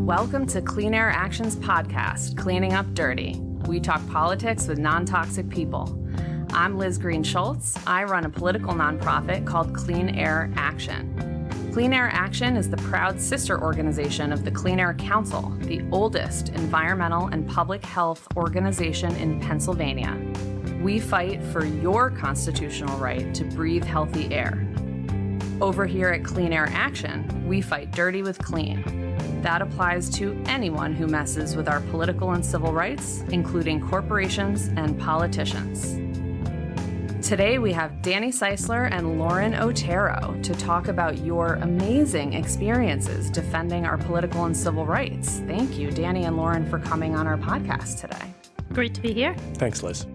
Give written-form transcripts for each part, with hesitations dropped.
Welcome to Clean Air Action's podcast, Cleaning Up Dirty. We talk politics with non-toxic people. I'm Liz Green-Schultz. I run a political nonprofit called Clean Air Action. Clean Air Action is the proud sister organization of the Clean Air Council, the oldest environmental and public health organization in Pennsylvania. We fight for your constitutional right to breathe healthy air. Over here at Clean Air Action, we fight dirty with clean. That applies to anyone who messes with our political and civil rights, including corporations and politicians. Today we have Danny Ceisler and Lauren Otero to talk about your amazing experiences defending our political and civil rights. Thank you, Danny and Lauren, for coming on our podcast today. Great to be here. Thanks, Liz.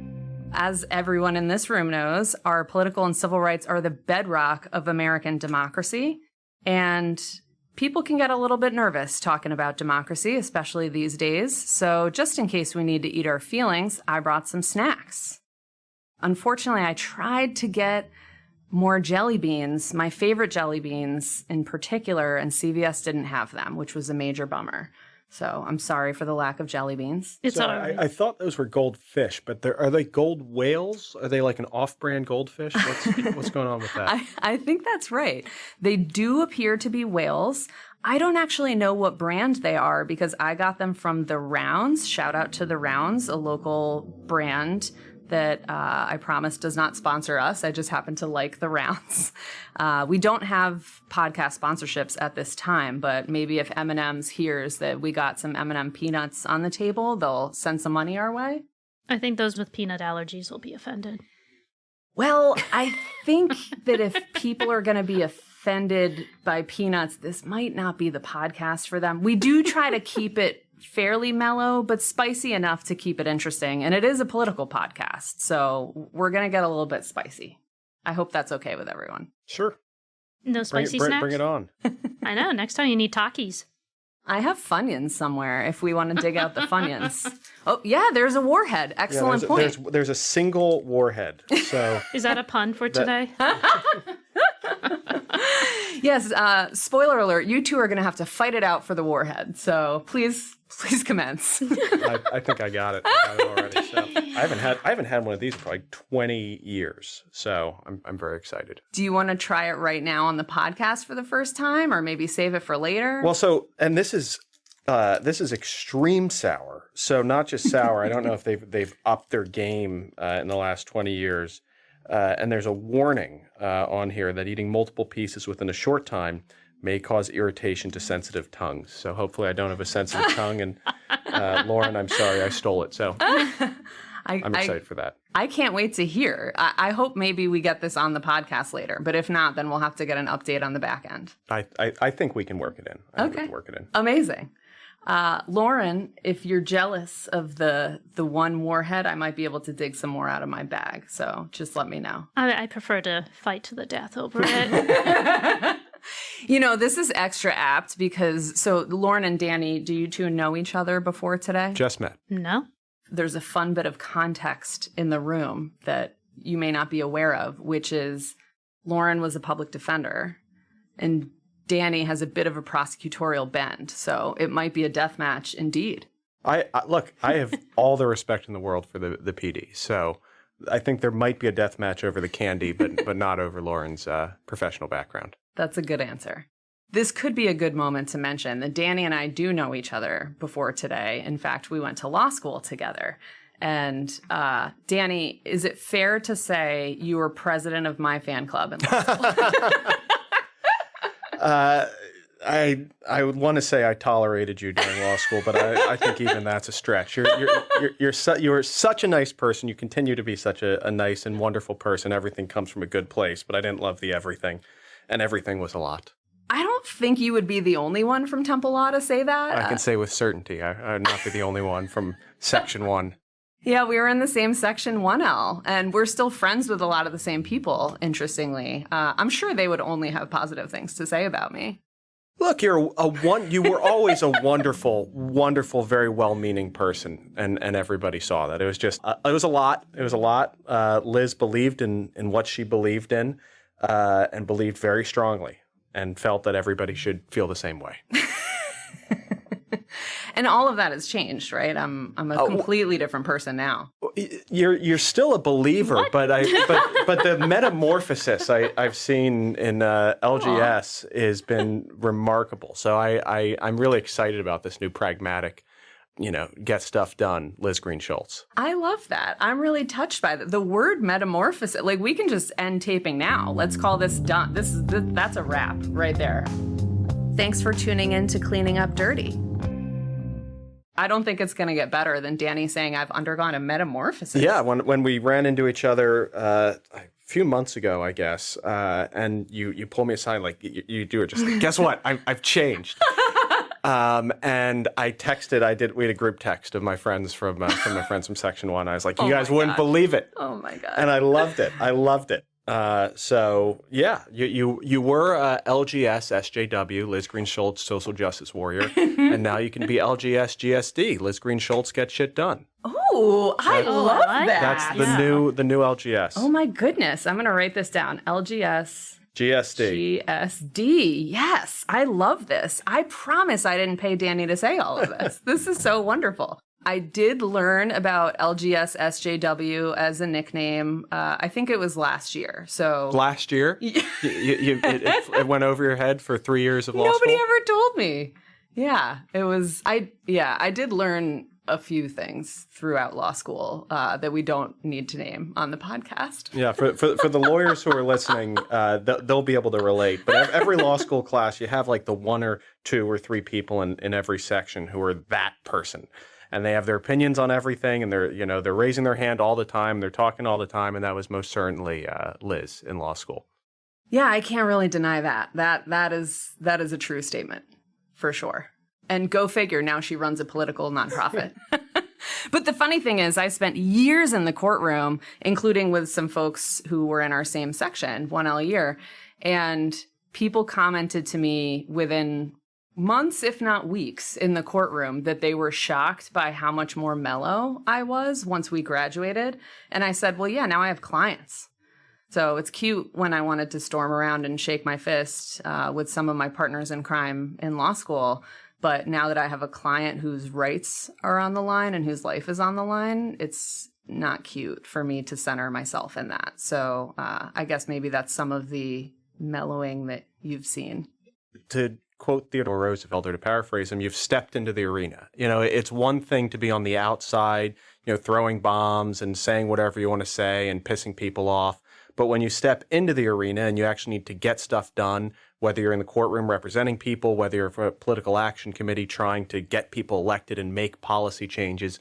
As everyone in this room knows, our political and civil rights are the bedrock of American democracy, and people can get a little bit nervous talking about democracy, especially these days. So just in case we need to eat our feelings, I brought some snacks. Unfortunately, I tried to get more jelly beans, my favorite jelly beans in particular, and CVS didn't have them, which was a major bummer. So I'm sorry for the lack of jelly beans. It's so all right. I thought those were goldfish, but are they gold whales? Are they like an off-brand goldfish? What's going on with that? I think that's right. They do appear to be whales. I don't actually know what brand they are because I got them from The Rounds. Shout out to The Rounds, a local brand that I promise does not sponsor us. I just happen to like The Rounds. We don't have podcast sponsorships at this time, but maybe if M&M's hears that we got some M&M peanuts on the table, they'll send some money our way. I think those with peanut allergies will be offended. Well, I think that if people are going to be offended by peanuts, this might not be the podcast for them. We do try to keep it fairly mellow, but spicy enough to keep it interesting. And it is a political podcast, so we're going to get a little bit spicy. I hope that's okay with everyone. Sure. No spicy snacks? Bring it on. I know. Next time you need Takis. I have Funyuns somewhere if we want to dig out the Funyuns. Oh, yeah, there's a warhead. Excellent point. There's a single warhead. So Is that a pun for today? Yes, spoiler alert, you two are going to have to fight it out for the warhead. So please commence. I think I got it. I got it already. So I haven't had one of these for like 20 years. So I'm very excited. Do you want to try it right now on the podcast for the first time, or maybe save it for later? Well, and this is extreme sour. So not just sour. I don't know if they've upped their game in the last 20 years. And there's a warning on here that eating multiple pieces within a short time may cause irritation to sensitive tongues. So hopefully I don't have a sensitive tongue. And Lauren, I'm sorry I stole it. So I'm excited for that. I can't wait to hear. I hope maybe we get this on the podcast later. But if not, then we'll have to get an update on the back end. I think we can work it in. I think we Okay. can work it in. Amazing. Lauren, if you're jealous of the one warhead, I might be able to dig some more out of my bag. So just let me know. I prefer to fight to the death over it. You know, this is extra apt because, so Lauren and Danny, do you two know each other before today? Just met. No? There's a fun bit of context in the room that you may not be aware of, which is Lauren was a public defender and Danny has a bit of a prosecutorial bend, so it might be a death match indeed. Look, I have all the respect in the world for the PD, so I think there might be a death match over the candy, but not over Lauren's professional background. That's a good answer. This could be a good moment to mention that Danny and I do know each other before today. In fact, we went to law school together. And Danny, is it fair to say you were president of my fan club in law school? I would want to say I tolerated you during law school, but I think even that's a stretch. You're such a nice person. You continue to be such a nice and wonderful person. Everything comes from a good place, but I didn't love the everything, and everything was a lot. I don't think you would be the only one from Temple Law to say that. I can say with certainty I would not be the only one from Section 1. Yeah, we were in the same Section 1L, and we're still friends with a lot of the same people, interestingly. I'm sure they would only have positive things to say about me. Look, you were always a wonderful, wonderful, very well-meaning person, and everybody saw that. It was just, it was a lot. It was a lot. Liz believed in what she believed in, and believed very strongly, and felt that everybody should feel the same way. And all of that has changed, right? I'm a completely different person now. You're still a believer, but the metamorphosis I've seen in LGS has been remarkable. So I'm really excited about this new pragmatic, get stuff done, Liz Green Schultz. I love that. I'm really touched by the word metamorphosis. Like, we can just end taping now. Let's call this done. That's a wrap right there. Thanks for tuning in to Cleaning Up Dirty. I don't think it's going to get better than Danny saying I've undergone a metamorphosis. Yeah, when we ran into each other a few months ago, I guess, and you pull me aside, like you do it just like, guess what? I've changed. And I texted, we had a group text of my friends from my friends from Section 1. I was like, you guys wouldn't believe it. Oh my God. And I loved it. So yeah, you were LGS SJW, Liz Green Schultz, social justice warrior, and now you can be LGS GSD, Liz Green Schultz, get shit done. Oh, I love that. That's the new LGS. Oh my goodness, I'm gonna write this down. LGS GSD. GSD. Yes, I love this. I promise I didn't pay Danny to say all of this. This is so wonderful. I did learn about LGS SJW as a nickname. I think it was last year. So last year, it went over your head for 3 years of law Nobody school? ever told me. Yeah, it was. I did learn a few things throughout law school that we don't need to name on the podcast. Yeah, for the lawyers who are listening, they'll be able to relate. But every law school class, you have like the 1 or 2 or 3 people in every section who are that person. And they have their opinions on everything, and they're raising their hand all the time, they're talking all the time, and that was most certainly Liz in law school. Yeah, I can't really deny that. That is a true statement, for sure. And go figure, now she runs a political nonprofit. But the funny thing is, I spent years in the courtroom, including with some folks who were in our same section, 1L year, and people commented to me within months, if not weeks, in the courtroom that they were shocked by how much more mellow I was once we graduated. And I said, well, yeah, now I have clients. So it's cute when I wanted to storm around and shake my fist with some of my partners in crime in law school. But now that I have a client whose rights are on the line and whose life is on the line, it's not cute for me to center myself in that. So I guess maybe that's some of the mellowing that you've seen. To quote Theodore Roosevelt, or to paraphrase him, you've stepped into the arena. It's one thing to be on the outside, throwing bombs and saying whatever you want to say and pissing people off. But when you step into the arena and you actually need to get stuff done, whether you're in the courtroom representing people, whether you're for a political action committee trying to get people elected and make policy changes,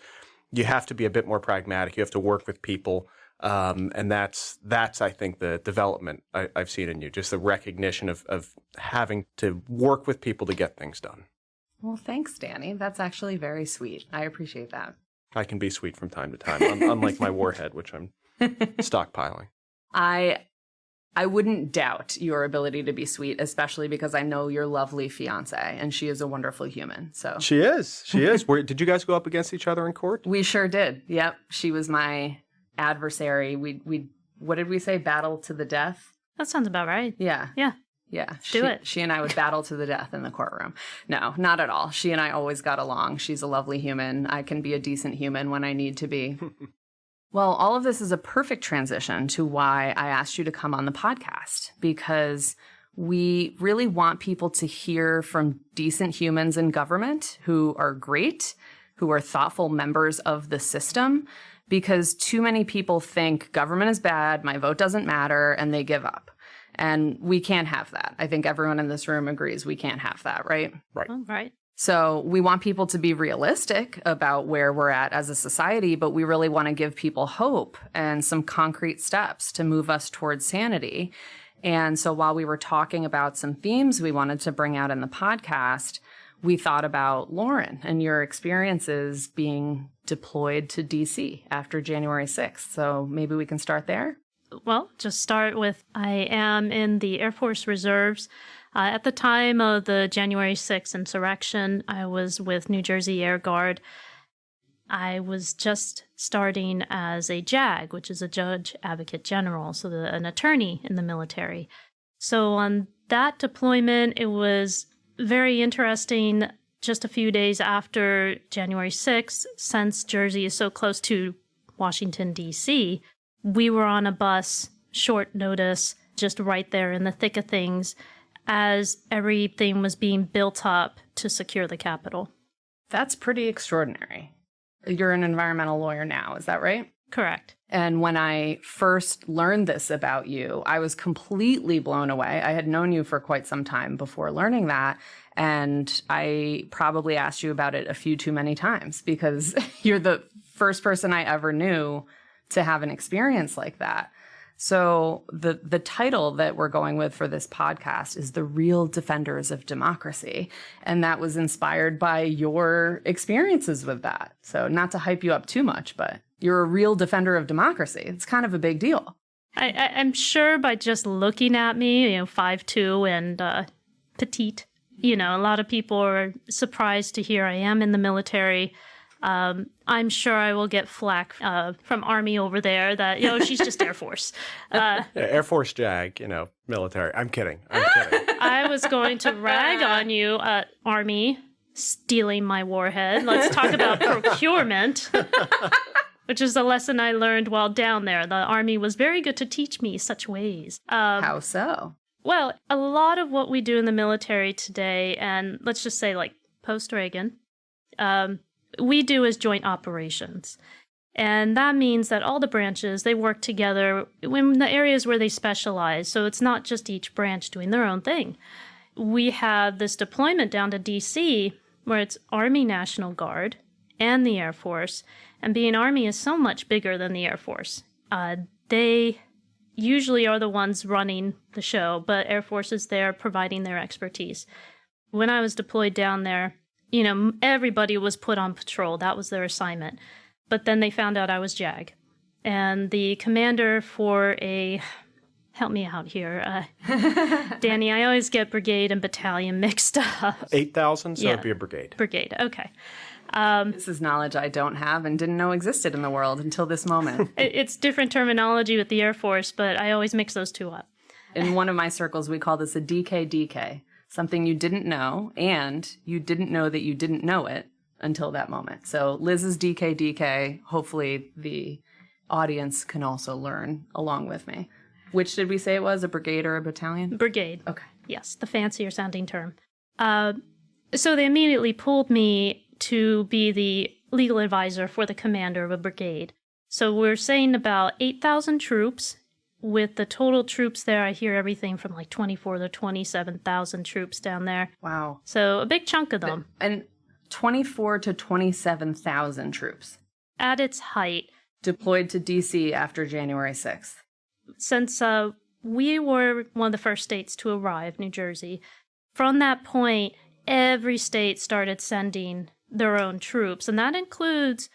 you have to be a bit more pragmatic. You have to work with people. And that's I think the development I've seen in you, just the recognition of having to work with people to get things done. Well, thanks, Danny. That's actually very sweet. I appreciate that. I can be sweet from time to time, unlike my warhead, which I'm stockpiling. I wouldn't doubt your ability to be sweet, especially because I know your lovely fiance, and she is a wonderful human. So she is. Did you guys go up against each other in court? We sure did. Yep, she was my adversary. We what did we say? Battle to the death? That sounds about right. Yeah. Do it. She and I would battle to the death in the courtroom. No, not at all. She and I always got along. She's a lovely human. I can be a decent human when I need to be. Well, all of this is a perfect transition to why I asked you to come on the podcast, because we really want people to hear from decent humans in government who are great, who are thoughtful members of the system, because too many people think government is bad, my vote doesn't matter, and they give up. And we can't have that. I think everyone in this room agrees we can't have that, right? Right. Oh, right. So we want people to be realistic about where we're at as a society, but we really want to give people hope and some concrete steps to move us towards sanity. And so while we were talking about some themes we wanted to bring out in the podcast, we thought about Lauren and your experiences being deployed to D.C. after January 6th. So maybe we can start there? Well, just start with I am in the Air Force Reserves. At the time of the January 6th insurrection, I was with New Jersey Air Guard. I was just starting as a JAG, which is a Judge Advocate General, so an attorney in the military. So on that deployment, it was very interesting just a few days after January 6th, since Jersey is so close to Washington, D.C., we were on a bus, short notice, just right there in the thick of things, as everything was being built up to secure the Capitol. That's pretty extraordinary. You're an environmental lawyer now, is that right? Correct. And when I first learned this about you, I was completely blown away. I had known you for quite some time before learning that. And I probably asked you about it a few too many times because you're the first person I ever knew to have an experience like that. So the title that we're going with for this podcast is The Real Defenders of Democracy. And that was inspired by your experiences with that. So not to hype you up too much, but you're a real defender of democracy. It's kind of a big deal. I'm sure by just looking at me, 5'2" and petite, a lot of people are surprised to hear I am in the military. I'm sure I will get flack from Army over there that, she's just Air Force. Yeah, Air Force JAG, military. I'm kidding. I was going to rag on you, Army, stealing my warhead. Let's talk about procurement, which is a lesson I learned while down there. The Army was very good to teach me such ways. How so? Well, a lot of what we do in the military today, and let's just say like post-Reagan, we do as joint operations. And that means that all the branches, they work together in the areas where they specialize. So it's not just each branch doing their own thing. We have this deployment down to D.C. where it's Army National Guard and the Air Force. And being Army is so much bigger than the Air Force. They usually are the ones running the show, but Air Force is there providing their expertise. When I was deployed down there, everybody was put on patrol. That was their assignment. But then they found out I was JAG. And the commander for help me out here. Danny, I always get brigade and battalion mixed up. 8,000, so it'd be a brigade. Brigade, okay. This is knowledge I don't have and didn't know existed in the world until this moment. It's different terminology with the Air Force, but I always mix those two up. In one of my circles, we call this a DKDK. Something you didn't know, and you didn't know that you didn't know it until that moment. So Liz is DKDK. Hopefully the audience can also learn along with me. Which did we say it was, a brigade or a battalion? Brigade. Okay. Yes, the fancier sounding term. So they immediately pulled me to be the legal advisor for the commander of a brigade. So we're saying about 8,000 troops. With the total troops there, I hear everything from like 24,000 to 27,000 troops down there. Wow. So a big chunk of them. And 24,000 to 27,000 troops. At its height. Deployed to D.C. after January 6th. Since we were one of the first states to arrive, New Jersey, from that point, every state started sending their own troops. And that includes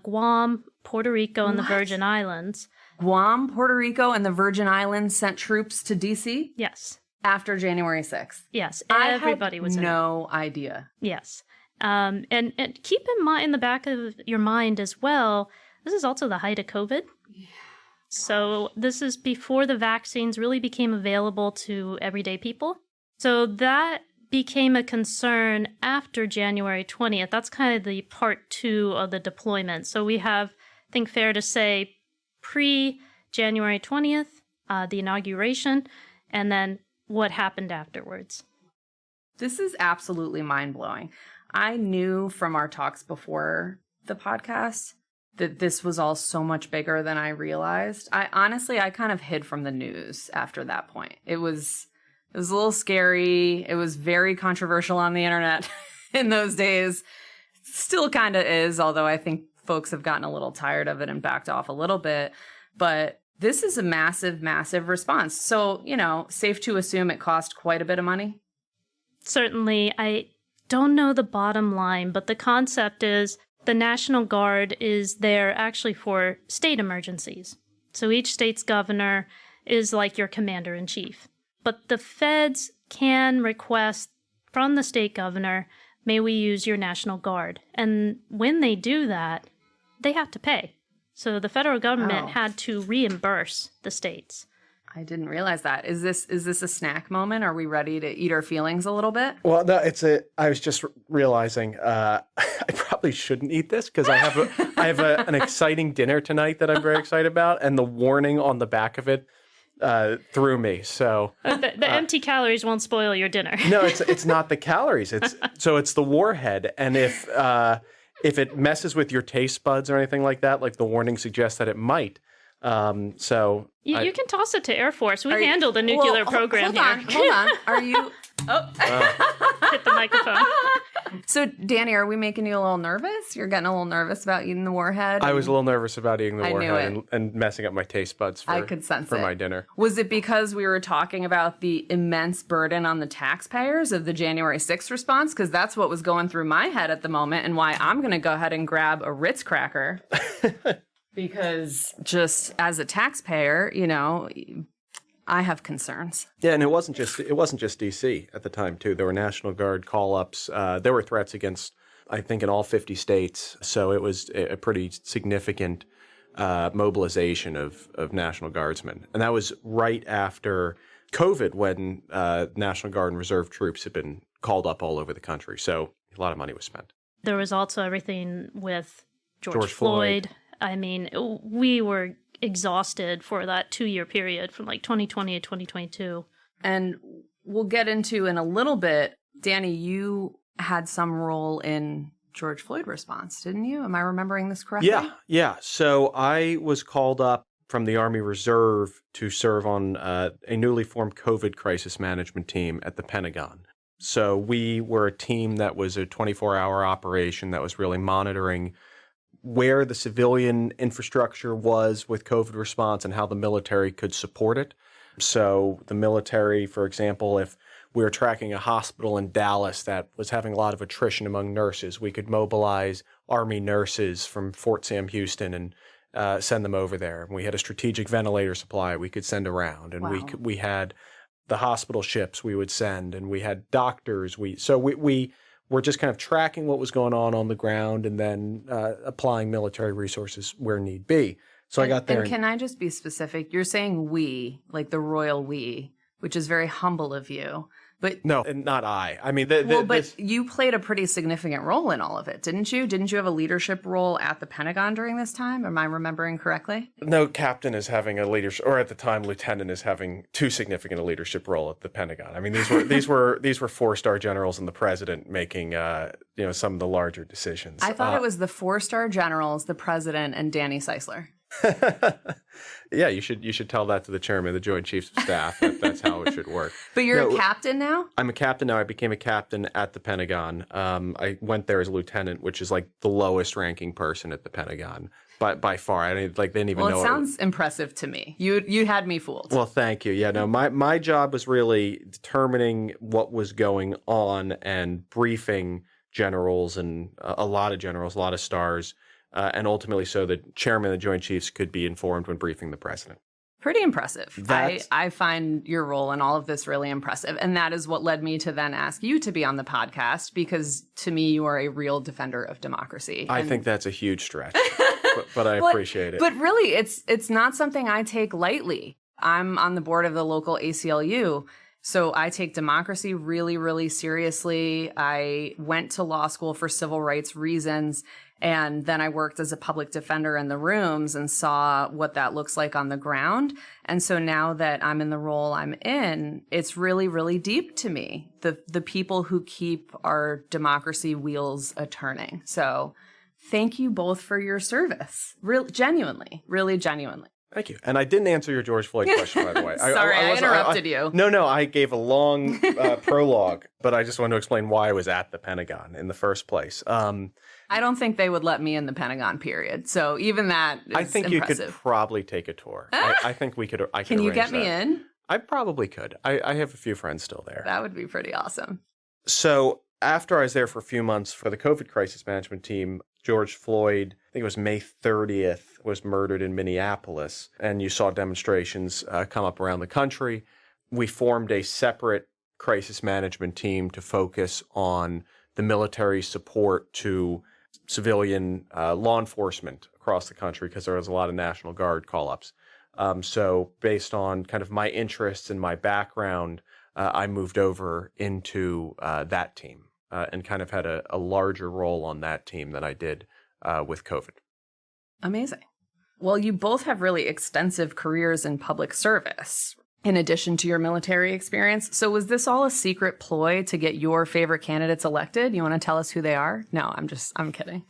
Guam, Puerto Rico, and the Virgin Islands. Guam, Puerto Rico, and the Virgin Islands sent troops to D.C.? Yes. After January 6th? Yes. Everybody was in. No idea. Yes. And keep in mind, in the back of your mind as well, this is also the height of COVID. Yeah. So this is before the vaccines really became available to everyday people. So that became a concern after January 20th. That's kind of the part 2 of the deployment. So we have, I think fair to say, pre-January 20th, the inauguration, and then what happened afterwards. This is absolutely mind-blowing. I knew from our talks before the podcast that this was all so much bigger than I realized. I kind of hid from the news after that point. It was a little scary. It was very controversial on the internet in those days. Still kind of is, although I think folks have gotten a little tired of it and backed off a little bit. But this is a massive, massive response. So, safe to assume it cost quite a bit of money? Certainly. I don't know the bottom line, but the concept is the National Guard is there actually for state emergencies. So each state's governor is like your commander-in-chief. But the feds can request from the state governor, may we use your National Guard? And when they do that, they have to pay. So the federal government had to reimburse the states. I didn't realize that. Is this a snack moment? Are we ready to eat our feelings a little bit? Well, no, I was just realizing I probably shouldn't eat this because I have an exciting dinner tonight that I'm very excited about, and the warning on the back of it threw me. So the empty calories won't spoil your dinner. No, it's not the calories. It's the warhead, and if it messes with your taste buds or anything like that, like the warning suggests that it might. So you can toss it to Air Force. We handle the nuclear program here. Hold on. Are you? Hit the microphone. So, Danny, are we making you a little nervous? You're getting a little nervous about eating the warhead? I was a little nervous about eating the warhead and messing up my taste buds I could sense for it. my dinner. Was it because we were talking about the immense burden on the taxpayers of the January 6th response? Because that's what was going through my head at the moment, and why I'm going to go ahead and grab a Ritz cracker. Because just as a taxpayer, I have concerns. Yeah, and it wasn't just DC at the time too. There were National Guard call-ups. There were threats against, I think, in all 50 states. So it was a pretty significant mobilization of National Guardsmen, and that was right after COVID, when National Guard and Reserve troops had been called up all over the country. So a lot of money was spent. There was also everything with George Floyd. I mean, we were exhausted for that 2-year period from like 2020 to 2022. And we'll get into in a little bit, Danny, you had some role in George Floyd response, didn't you? Am I remembering this correctly? Yeah. So I was called up from the Army Reserve to serve on a newly formed COVID crisis management team at the Pentagon. So we were a team that was a 24-hour operation that was really monitoring where the civilian infrastructure was with COVID response and how the military could support it. So the military, for example, if we were tracking a hospital in Dallas that was having a lot of attrition among nurses, we could mobilize Army nurses from Fort Sam Houston and send them over there. We had a strategic ventilator supply we could send around, and we had the hospital ships we would send, and we had doctors. We were just kind of tracking what was going on the ground, and then applying military resources where need be. So I got there. And can I just be specific? You're saying we, like the royal we, which is very humble of you. But no, and not I. I mean, but you played a pretty significant role in all of it, didn't you? Didn't you have a leadership role at the Pentagon during this time? Am I remembering correctly? No, captain is having a leadership, or at the time, lieutenant is having too significant a leadership role at the Pentagon. I mean, these were 4-star generals and the president making some of the larger decisions. I thought it was the 4-star generals, the president, and Danny Ceisler. Yeah, you should tell that to the chairman of the Joint Chiefs of Staff. That's how it should work. But you're a captain now? I'm a captain now. I became a captain at the Pentagon. I went there as a lieutenant, which is like the lowest ranking person at the Pentagon by far. They didn't even know. Well, it sounds impressive to me. You had me fooled. Well, thank you. Yeah, no, my job was really determining what was going on and briefing generals and a lot of stars. And ultimately so the chairman of the Joint Chiefs could be informed when briefing the president. Pretty impressive. I find your role in all of this really impressive. And that is what led me to then ask you to be on the podcast, because to me, you are a real defender of democracy. I think that's a huge stretch, but I appreciate it. But really, it's not something I take lightly. I'm on the board of the local ACLU. So I take democracy really, really seriously. I went to law school for civil rights reasons. And then I worked as a public defender in the rooms and saw what that looks like on the ground. And so now that I'm in the role I'm in, it's really, really deep to me, the people who keep our democracy wheels a-turning. So thank you both for your service. Really genuinely. Thank you. And I didn't answer your George Floyd question, by the way. Sorry, I interrupted you. No, I gave a long prologue, but I just wanted to explain why I was at the Pentagon in the first place. I don't think they would let me in the Pentagon, period. So even that is I think impressive. You could probably take a tour. I think we could. I Can you get that. me in? I probably could. I have a few friends still there. That would be pretty awesome. So after I was there for a few months for the COVID crisis management team, George Floyd, I think it was May 30th, was murdered in Minneapolis. And you saw demonstrations come up around the country. We formed a separate crisis management team to focus on the military support to civilian law enforcement across the country, because there was a lot of National Guard call-ups. So based on kind of my interests and my background, I moved over into that team and kind of had a larger role on that team than I did with COVID. Amazing. Well, you both have really extensive careers in public service, in addition to your military experience. So was this all a secret ploy to get your favorite candidates elected? You want to tell us who they are? No, I'm kidding.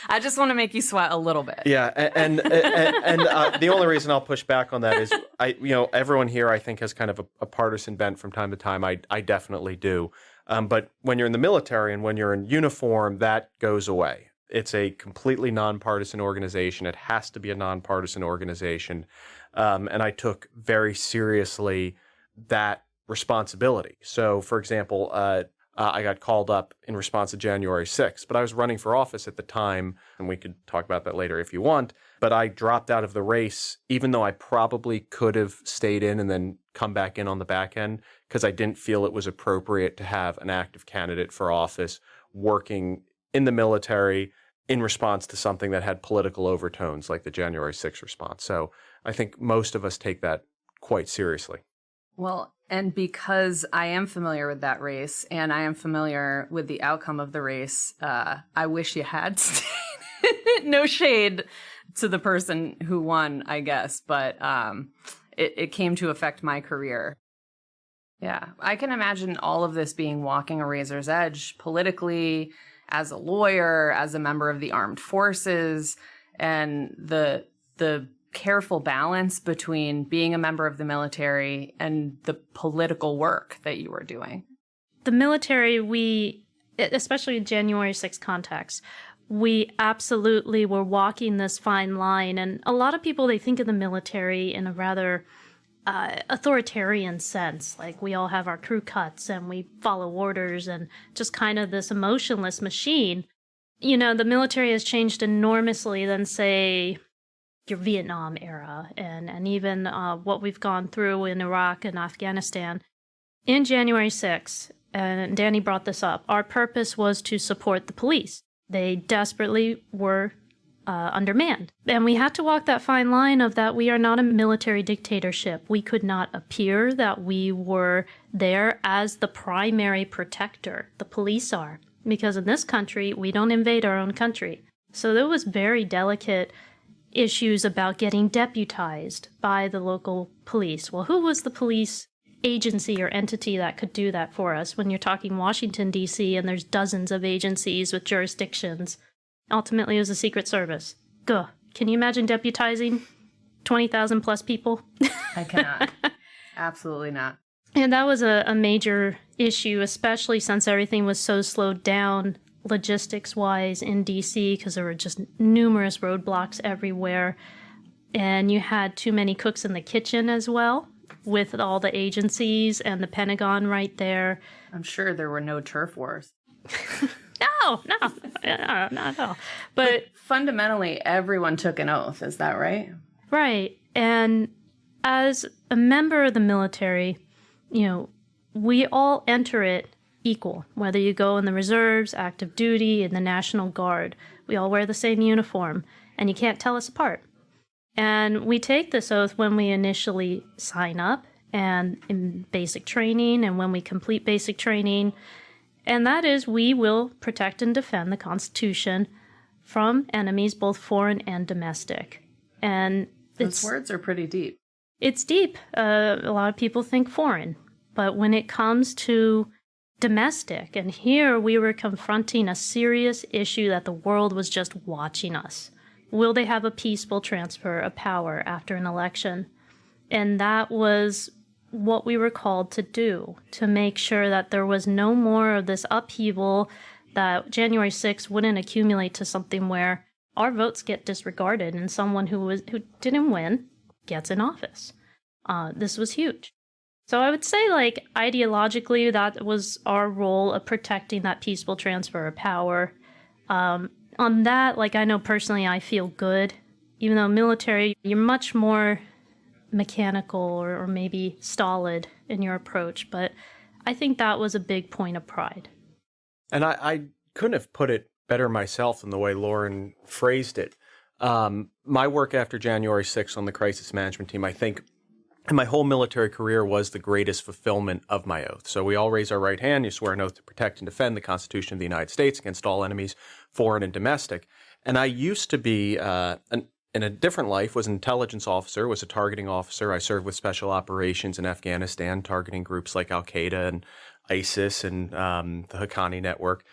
I just want to make you sweat a little bit. Yeah, and the only reason I'll push back on that is everyone here I think has kind of a partisan bent from time to time. I definitely do. But when you're in the military and when you're in uniform, that goes away. It's a completely nonpartisan organization. It has to be a nonpartisan organization. And I took very seriously that responsibility. So, for example, I got called up in response to January 6th, but I was running for office at the time, and we could talk about that later if you want, but I dropped out of the race, even though I probably could have stayed in and then come back in on the back end, because I didn't feel it was appropriate to have an active candidate for office working in the military in response to something that had political overtones like the January 6th response. So I think most of us take that quite seriously. Well, and because I am familiar with that race and I am familiar with the outcome of the race, I wish you had stayed. No shade to the person who won, I guess, but it came to affect my career. Yeah, I can imagine all of this being walking a razor's edge politically, as a lawyer, as a member of the armed forces, and the careful balance between being a member of the military and the political work that you were doing. The military, especially in January 6th context, we absolutely were walking this fine line. And a lot of people, they think of the military in a rather authoritarian sense. Like we all have our crew cuts and we follow orders and just kind of this emotionless machine. You know, the military has changed enormously than, say, your Vietnam era and even what we've gone through in Iraq and Afghanistan. In January 6th, and Danny brought this up, our purpose was to support the police. They desperately were undermanned. And we had to walk that fine line of that we are not a military dictatorship. We could not appear that we were there as the primary protector. The police are. Because in this country, we don't invade our own country. So there was very delicate issues about getting deputized by the local police. Well, who was the police agency or entity that could do that for us when you're talking Washington, D.C., and there's dozens of agencies with jurisdictions? Ultimately, it was the Secret Service. Gah. Can you imagine deputizing 20,000 plus people? I cannot. Absolutely not. And that was a major issue, especially since everything was so slowed down logistics-wise in D.C. because there were just numerous roadblocks everywhere. And you had too many cooks in the kitchen as well, with all the agencies and the Pentagon right there. I'm sure there were no turf wars. No, not at all. But fundamentally, everyone took an oath. Is that right? Right. And as a member of the military, you know, we all enter it equal. Whether you go in the reserves, active duty, in the National Guard, we all wear the same uniform, and you can't tell us apart. And we take this oath when we initially sign up and in basic training and when we complete basic training. And that is, we will protect and defend the Constitution from enemies, both foreign and domestic. And those words are pretty deep. It's deep. A lot of people think foreign. But when it comes to domestic, and here we were confronting a serious issue that the world was just watching us. Will they have a peaceful transfer of power after an election? And that was what we were called to do, to make sure that there was no more of this upheaval, that January 6th wouldn't accumulate to something where our votes get disregarded and someone who didn't win gets in office. This was huge. So I would say, like, ideologically, that was our role of protecting that peaceful transfer of power. On that, like, I know personally I feel good. Even though military, you're much more mechanical or maybe stolid in your approach. But I think that was a big point of pride. And I couldn't have put it better myself than the way Lauren phrased it. My work after January 6th on the crisis management team, I think, and my whole military career was the greatest fulfillment of my oath. So we all raise our right hand. You swear an oath to protect and defend the Constitution of the United States against all enemies, foreign and domestic. And I used to be, in a different life, was an intelligence officer, was a targeting officer. I served with special operations in Afghanistan, targeting groups like Al-Qaeda and ISIS and the Haqqani network.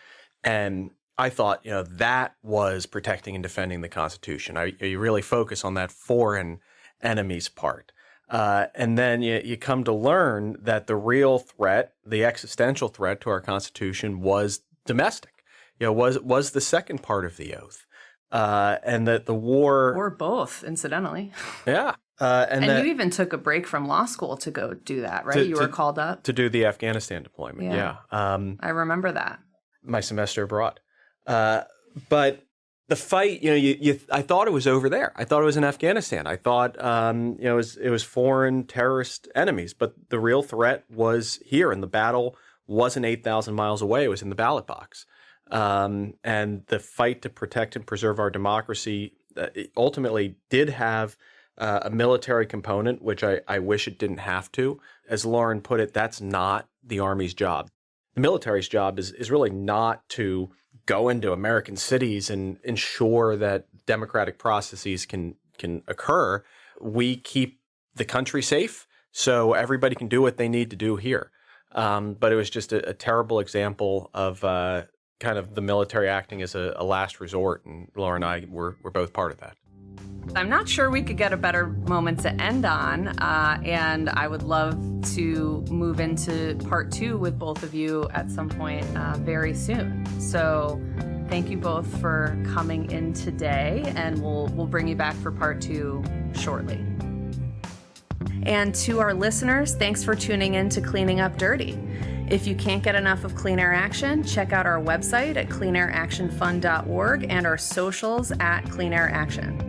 And I thought, that was protecting and defending the Constitution. You really focus on that foreign enemies part. And then you come to learn that the real threat, the existential threat to our Constitution was domestic, was the second part of the oath. And that the war... Or both, incidentally. Yeah. And you even took a break from law school to go do that, right? You were called up? To do the Afghanistan deployment, yeah. I remember that. My semester abroad. But the fight, I thought it was over there. I thought it was in Afghanistan. I thought, it was foreign terrorist enemies. But the real threat was here, and the battle wasn't 8,000 miles away. It was in the ballot box. And the fight to protect and preserve our democracy ultimately did have a military component, which I wish it didn't have to. As Lauren put it, that's not the Army's job. The military's job is really not to go into American cities and ensure that democratic processes can occur. We keep the country safe so everybody can do what they need to do here. But it was just a terrible example of kind of the military acting as a last resort, and Laura and I were both part of that. I'm not sure we could get a better moment to end on, and I would love to move into part 2 with both of you at some point very soon. So thank you both for coming in today, and we'll bring you back for part 2 shortly. And to our listeners, thanks for tuning in to Cleaning Up Dirty. If you can't get enough of Clean Air Action, check out our website at cleanairactionfund.org and our socials at Clean Air Action.